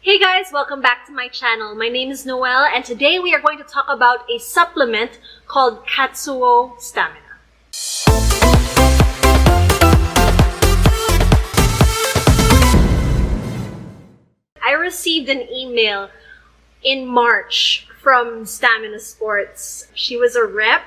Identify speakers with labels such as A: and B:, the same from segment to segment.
A: Hey guys, welcome back to my channel. My name is Noelle and today we are going to talk about a supplement called Katsuo Stamina. I received an email in March from Stamina Sports. She was a rep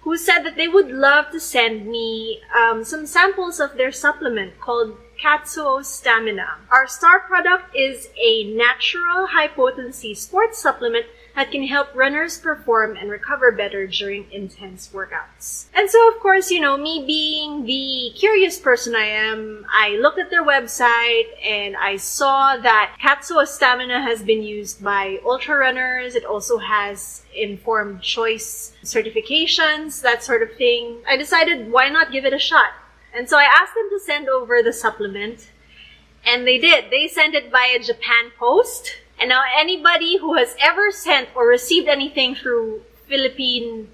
A: who said that they would love to send me some samples of their supplement called Katsuo Stamina. Our star product is a natural high-potency sports supplement that can help runners perform and recover better during intense workouts. And so, of course, me being the curious person I am, I looked at their website and I saw that Katsuo Stamina has been used by ultra runners. It also has informed choice certifications, that sort of thing. I decided, why not give it a shot? And so I asked them to send over the supplement, and they did. They sent it via Japan Post. And now anybody who has ever sent or received anything through Philippine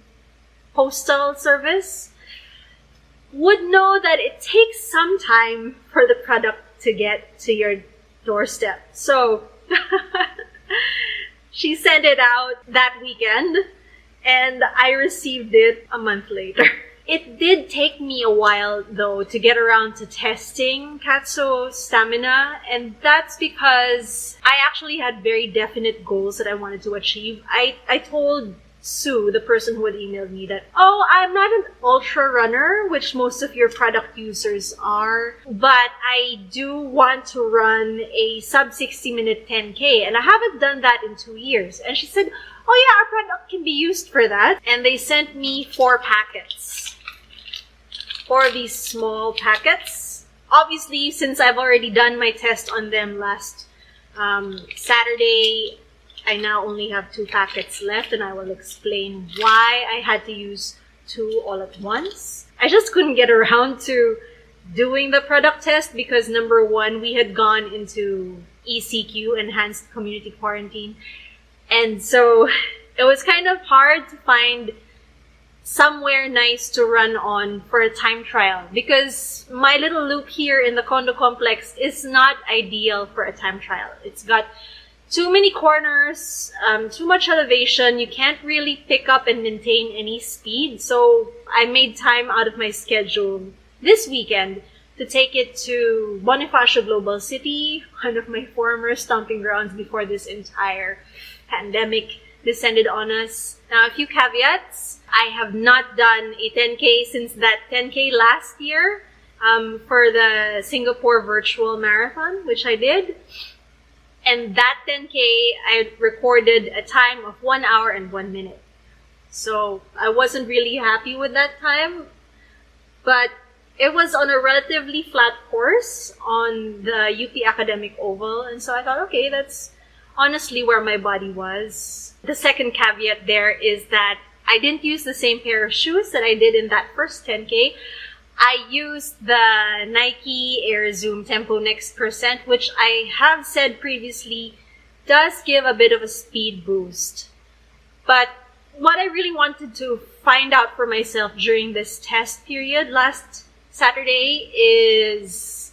A: Postal Service would know that it takes some time for the product to get to your doorstep. So she sent it out that weekend, and I received it a month later. It did take me a while, though, to get around to testing Katsuo Stamina, and that's because I actually had very definite goals that I wanted to achieve. I told Sue, the person who had emailed me, that, I'm not an ultra runner, which most of your product users are, but I do want to run a sub 60-minute 10K, and I haven't done that in 2 years. And she said, our product can be used for that. And they sent me 4 packets. 4 of these small packets. Obviously, since I've already done my test on them last Saturday, I now only have 2 packets left, and I will explain why I had to use 2 all at once. I just couldn't get around to doing the product test because, number one, we had gone into ECQ, Enhanced Community Quarantine, and so it was kind of hard to find somewhere nice to run on for a time trial because my little loop here in the condo complex is not ideal for a time trial. It's got too many corners, too much elevation. You can't really pick up and maintain any speed. So I made time out of my schedule this weekend to take it to Bonifacio Global City, one of my former stomping grounds before this entire pandemic descended on us. Now, a few caveats. I have not done a 10K since that 10K last year for the Singapore Virtual Marathon, which I did. And that 10K, I recorded a time of 1 hour and 1 minute. So I wasn't really happy with that time, but it was on a relatively flat course on the UP Academic Oval. And so I thought, okay, that's honestly where my body was. The second caveat there is that I didn't use the same pair of shoes that I did in that first 10K. I used the Nike Air Zoom Tempo Next Percent, which I have said previously does give a bit of a speed boost. But what I really wanted to find out for myself during this test period last Saturday is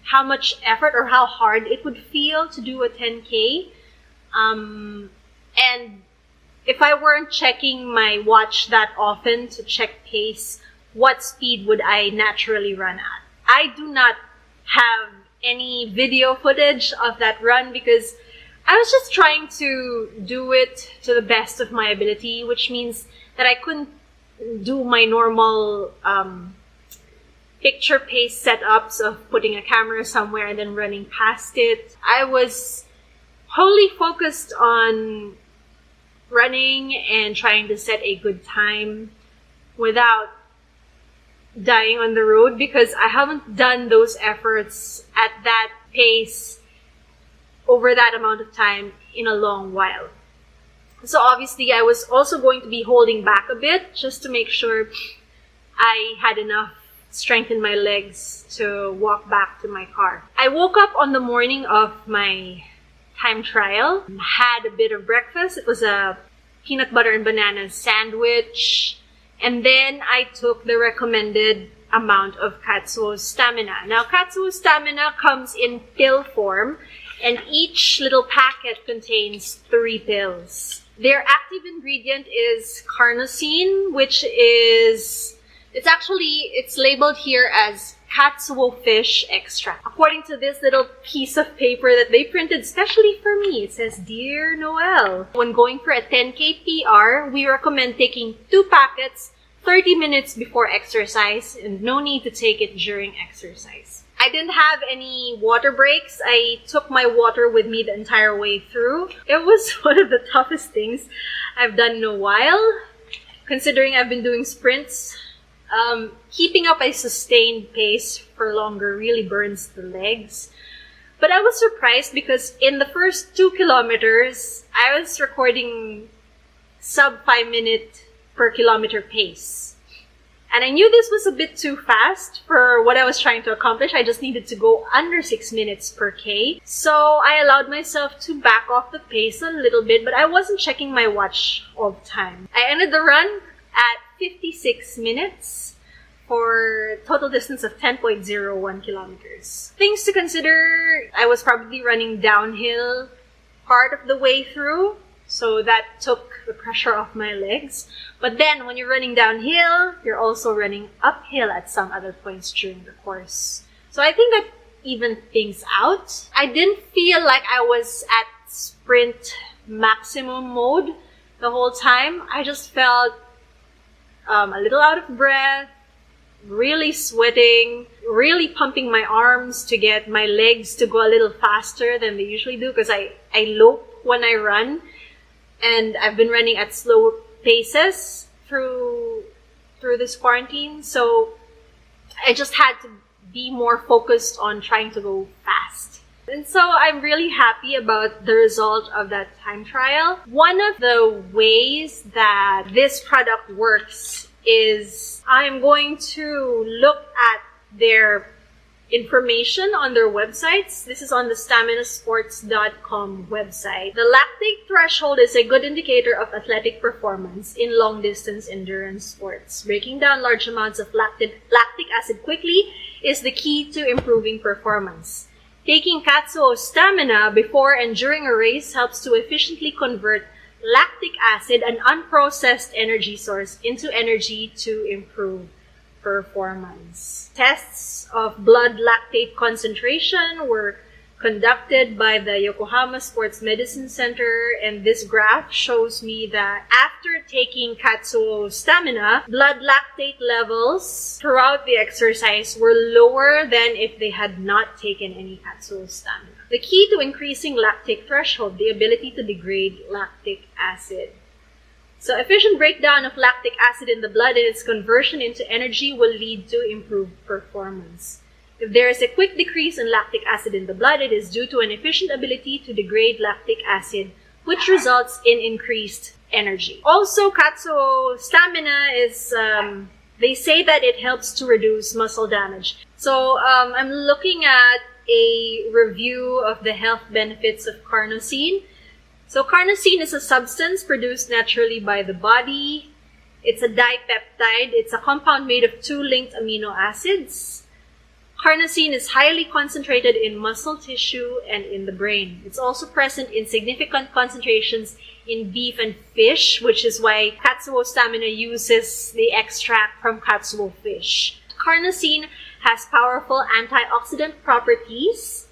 A: how much effort or how hard it would feel to do a 10K. And if I weren't checking my watch that often to check pace, what speed would I naturally run at? I do not have any video footage of that run because I was just trying to do it to the best of my ability, which means that I couldn't do my normal picture pace setups of putting a camera somewhere and then running past it. I was wholly focused on running and trying to set a good time without dying on the road because I haven't done those efforts at that pace over that amount of time in a long while. So obviously I was also going to be holding back a bit just to make sure I had enough strength in my legs to walk back to my car. I woke up on the morning of my time trial, had a bit of breakfast. It was a peanut butter and banana sandwich. And then I took the recommended amount of Katsuo Stamina. Now, Katsuo Stamina comes in pill form, And each little packet contains 3 pills. Their active ingredient is carnosine, which is, it's labeled here as Katsuo fish extract. According to this little piece of paper that they printed specially for me, it says, "Dear Noel, when going for a 10K PR, we recommend taking 2 packets 30 minutes before exercise and no need to take it during exercise." I didn't have any water breaks. I took my water with me the entire way through. It was one of the toughest things I've done in a while, considering I've been doing sprints. Keeping up a sustained pace for longer really burns the legs. But I was surprised because in the first 2 kilometers, I was recording sub 5 minute per kilometer pace. And I knew this was a bit too fast for what I was trying to accomplish. I just needed to go under 6 minutes per K. So I allowed myself to back off the pace a little bit, but I wasn't checking my watch all the time. I ended the run at 56 minutes for a total distance of 10.01 kilometers. Things to consider, I was probably running downhill part of the way through, so that took the pressure off my legs. But then when you're running downhill, you're also running uphill at some other points during the course. So I think that evened things out. I didn't feel like I was at sprint maximum mode the whole time. I just felt a little out of breath, really sweating, really pumping my arms to get my legs to go a little faster than they usually do, because I lope when I run, and I've been running at slow paces through this quarantine, so I just had to be more focused on trying to go fast. And so I'm really happy about the result of that time trial. One of the ways that this product works is I'm going to look at their information on their websites. This is on the staminasports.com website. The lactate threshold is a good indicator of athletic performance in long-distance endurance sports. Breaking down large amounts of lactic acid quickly is the key to improving performance. Taking Katsuo Stamina before and during a race helps to efficiently convert lactic acid, an unprocessed energy source, into energy to improve performance. Tests of blood lactate concentration were conducted by the Yokohama Sports Medicine Center, and this graph shows me that after taking Katsuo Stamina, blood lactate levels throughout the exercise were lower than if they had not taken any Katsuo Stamina. The key to increasing lactic threshold, the ability to degrade lactic acid. So efficient breakdown of lactic acid in the blood and its conversion into energy will lead to improved performance. If there is a quick decrease in lactic acid in the blood, it is due to an efficient ability to degrade lactic acid, which results in increased energy. Also, Katsuo Stamina is, they say that it helps to reduce muscle damage. So I'm looking at a review of the health benefits of carnosine. So carnosine is a substance produced naturally by the body. It's a dipeptide. It's a compound made of 2 linked amino acids. Carnosine is highly concentrated in muscle tissue and in the brain. It's also present in significant concentrations in beef and fish, which is why Katsuo Stamina uses the extract from Katsuo fish. Carnosine has powerful antioxidant properties,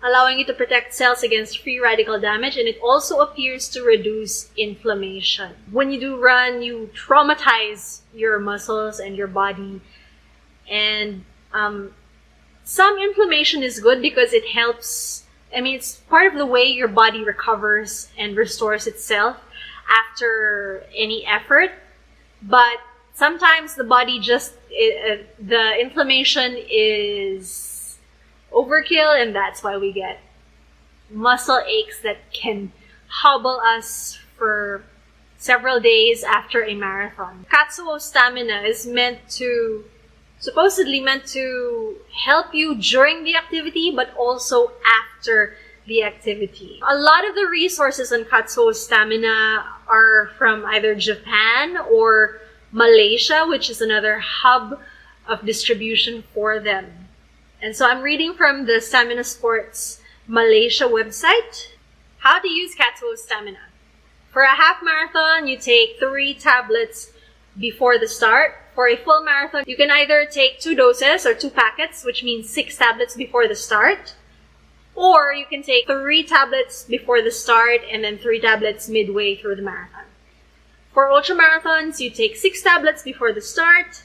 A: allowing it to protect cells against free radical damage, and it also appears to reduce inflammation. When you do run, you traumatize your muscles and your body, and some inflammation is good because it helps. It's part of the way your body recovers and restores itself after any effort. But sometimes the body the inflammation is overkill, and that's why we get muscle aches that can hobble us for several days after a marathon. Katsuo Stamina is supposedly meant to help you during the activity, but also after the activity. A lot of the resources on Katsuo Stamina are from either Japan or Malaysia, which is another hub of distribution for them. And so I'm reading from the Malaysia website. How to use Katsuo Stamina. For a half marathon, you take 3 tablets before the start. For a full marathon, you can either take 2 doses or 2 packets, which means 6 tablets before the start. Or you can take 3 tablets before the start and then 3 tablets midway through the marathon. For ultramarathons, you take 6 tablets before the start,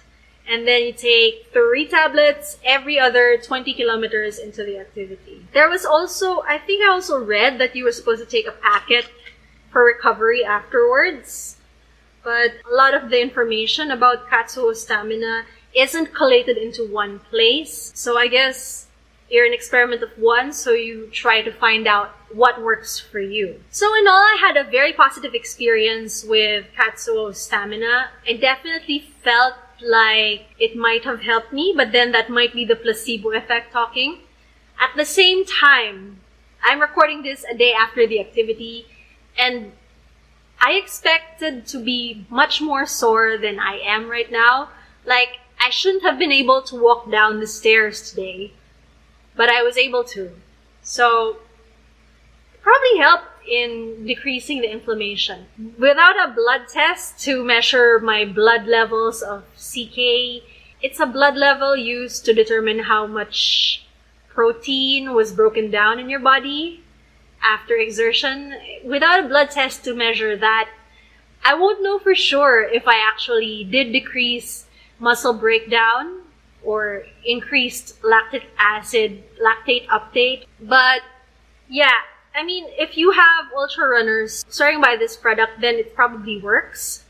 A: and then you take 3 tablets every other 20 kilometers into the activity. There was also, I think I also read that you were supposed to take a packet for recovery afterwards. But a lot of the information about Katsuo Stamina isn't collated into one place. So I guess you're an experiment of one, so you try to find out what works for you. So in all, I had a very positive experience with Katsuo Stamina. I definitely felt like it might have helped me, but then that might be the placebo effect talking. At the same time, I'm recording this a day after the activity, and I expected to be much more sore than I am right now. Like, I shouldn't have been able to walk down the stairs today, but I was able to. So, it probably helped in decreasing the inflammation. Without a blood test to measure my blood levels of CK, it's a blood level used to determine how much protein was broken down in your body after exertion. Without a blood test to measure that, I won't know for sure if I actually did decrease muscle breakdown or increased lactic acid, lactate uptake. But yeah, I mean, if you have ultra runners swearing by this product, then it probably works.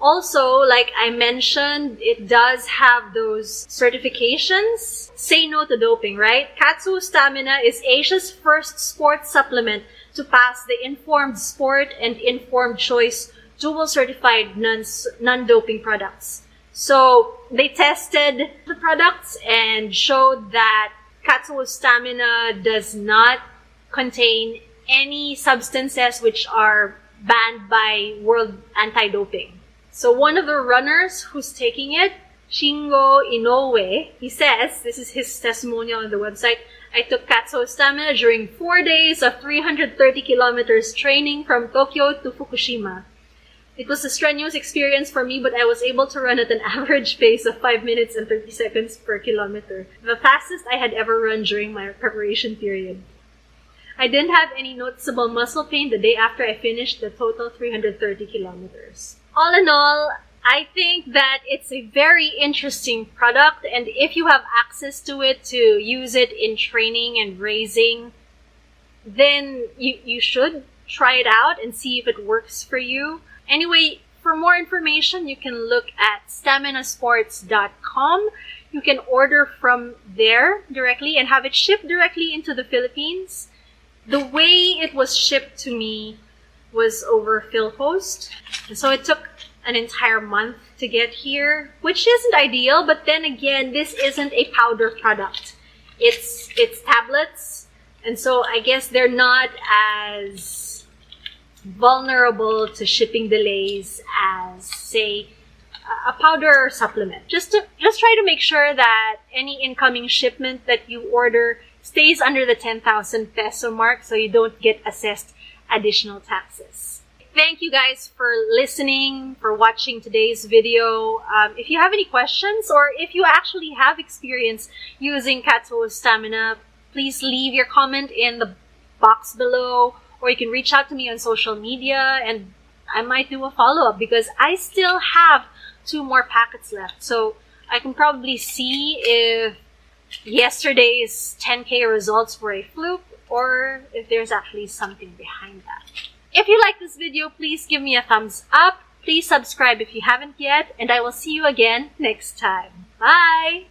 A: Also, like I mentioned, it does have those certifications. Say no to doping, right? Katsuo Stamina is Asia's first sports supplement to pass the Informed Sport and Informed Choice dual certified non-doping products. So they tested the products and showed that Katsuo Stamina does not contain any substances which are banned by World Anti-Doping. So one of the runners who's taking it, Shingo Inoue, he says, this is his testimonial on the website, I took Katsuo Stamina during 4 days of 330 kilometers training from Tokyo to Fukushima. It was a strenuous experience for me, but I was able to run at an average pace of 5 minutes and 30 seconds per kilometer, the fastest I had ever run during my preparation period. I didn't have any noticeable muscle pain the day after I finished the total 330 kilometers. All in all, I think that it's a very interesting product, and if you have access to it to use it in training and racing, then you should try it out and see if it works for you. Anyway, for more information, you can look at staminasports.com. You can order from there directly and have it shipped directly into the Philippines. The way it was shipped to me was over PhilPost. So it took an entire month to get here, which isn't ideal, but then again, this isn't a powder product. It's tablets, and so I guess they're not as vulnerable to shipping delays as, say, a powder supplement. Just try to make sure that any incoming shipment that you order stays under the 10,000 peso mark so you don't get assessed additional taxes. Thank you guys for listening, for watching today's video. If you have any questions or if you actually have experience using Katsuo Stamina, please leave your comment in the box below, or you can reach out to me on social media and I might do a follow-up because I still have 2 more packets left. So I can probably see if yesterday's 10K results were a fluke or if there's actually something behind that. If you like this video, please give me a thumbs up. Please subscribe if you haven't yet, and I will see you again next time. Bye!